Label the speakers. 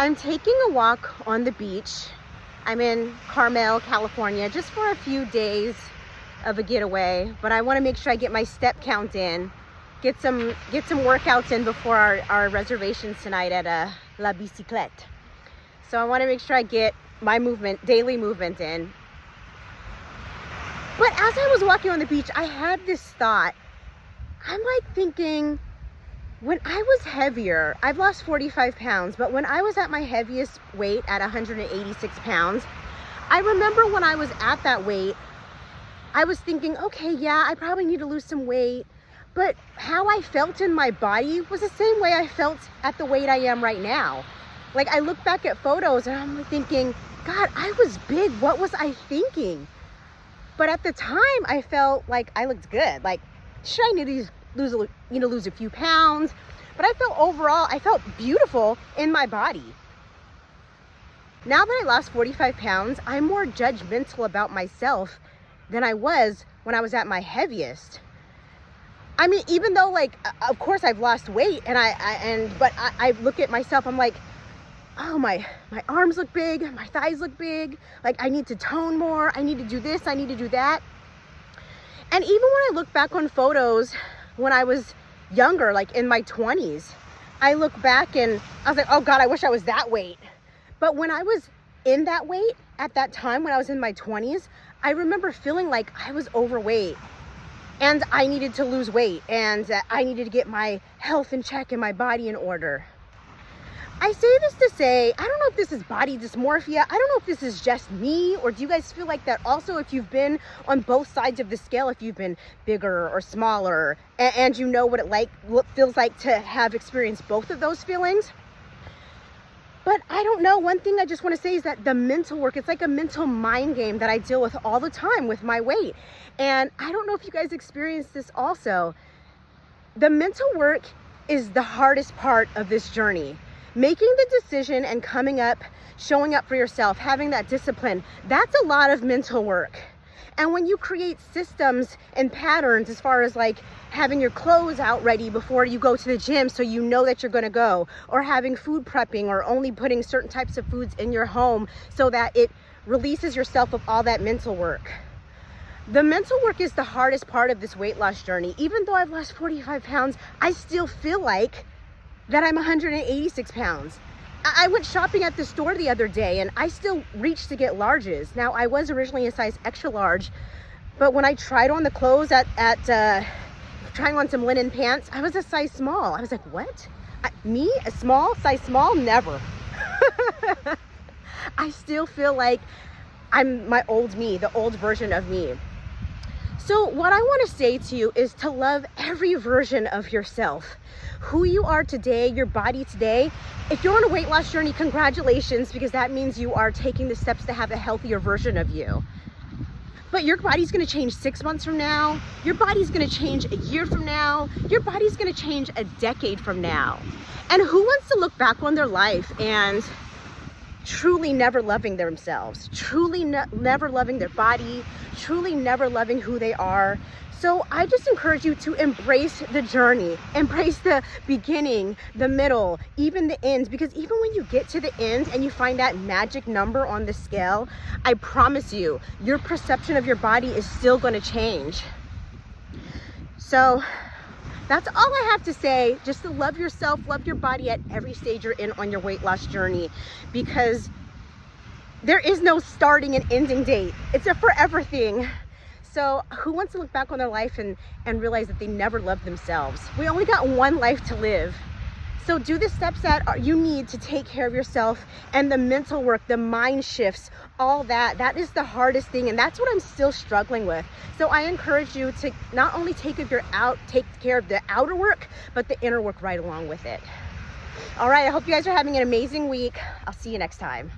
Speaker 1: I'm taking a walk on the beach. I'm in Carmel, California, just for a few days of a getaway, but I want to make sure I get my step count in, get some workouts in before our reservations tonight at La Bicyclette. So I want to make sure I get my daily movement in. But as I was walking on the beach, I had this thought. I'm like thinking, when I was heavier, I've lost 45 pounds, but when I was at my heaviest weight at 186 pounds, I remember when I was at that weight, I was thinking, okay, yeah, I probably need to lose some weight, but how I felt in my body was the same way I felt at the weight I am right now. Like, I look back at photos and I'm thinking, God, I was big. What was I thinking? But at the time, I felt like I looked good. Like, sure, I need to lose a few pounds, but I felt overall, I felt beautiful in my body. Now that I lost 45 pounds, I'm more judgmental about myself than I was when I was at my heaviest. I mean, even though, like, of course I've lost weight but I look at myself, I'm like, oh, my arms look big, my thighs look big, like I need to tone more, I need to do this, I need to do that. And even when I look back on photos when I was younger, like in my 20s, I look back and I was like, oh God, I wish I was that weight. But when I was in that weight at that time, when I was in my 20s, I remember feeling like I was overweight and I needed to lose weight and I needed to get my health in check and my body in order. I say this to say, I don't know if this is body dysmorphia. I don't know if this is just me, or do you guys feel like that also if you've been on both sides of the scale, if you've been bigger or smaller, and you know what it feels like to have experienced both of those feelings? But I don't know. One thing I just want to say is that the mental work, it's like a mental mind game that I deal with all the time with my weight. And I don't know if you guys experience this also. The mental work is the hardest part of this journey. Making the decision and showing up for yourself, having that discipline, that's a lot of mental work. And when you create systems and patterns, as far as like having your clothes out ready before you go to the gym so you know that you're going to go, or having food prepping, or only putting certain types of foods in your home so that it releases yourself of all that mental work. The mental work is the hardest part of this weight loss journey. Even though I've lost 45 pounds, I still feel like that I'm 186 pounds. I went shopping at the store the other day and I still reached to get larges. Now, I was originally a size extra large, but when I tried on the clothes trying on some linen pants, I was a size small. I was like, what? A size small? Never. I still feel like I'm my old me, the old version of me. So what I want to say to you is to love every version of yourself. Who you are today, your body today. If you're on a weight loss journey, congratulations, because that means you are taking the steps to have a healthier version of you. But your body's going to change 6 months from now. Your body's going to change a year from now. Your body's going to change a decade from now. And who wants to look back on their life and truly never loving themselves, truly never loving their body, truly never loving who they are? So I just encourage you to embrace the journey, embrace the beginning, the middle, even the end, because even when you get to the end and you find that magic number on the scale, I promise you, your perception of your body is still going to change. So that's all I have to say. Just to love yourself, love your body at every stage you're in on your weight loss journey, because there is no starting and ending date. It's a forever thing. So who wants to look back on their life and realize that they never loved themselves? We only got one life to live. So do the steps that you need to take care of yourself, and the mental work, the mind shifts, all that is the hardest thing. And that's what I'm still struggling with. So I encourage you to not only take care of the outer work, but the inner work right along with it. All right. I hope you guys are having an amazing week. I'll see you next time.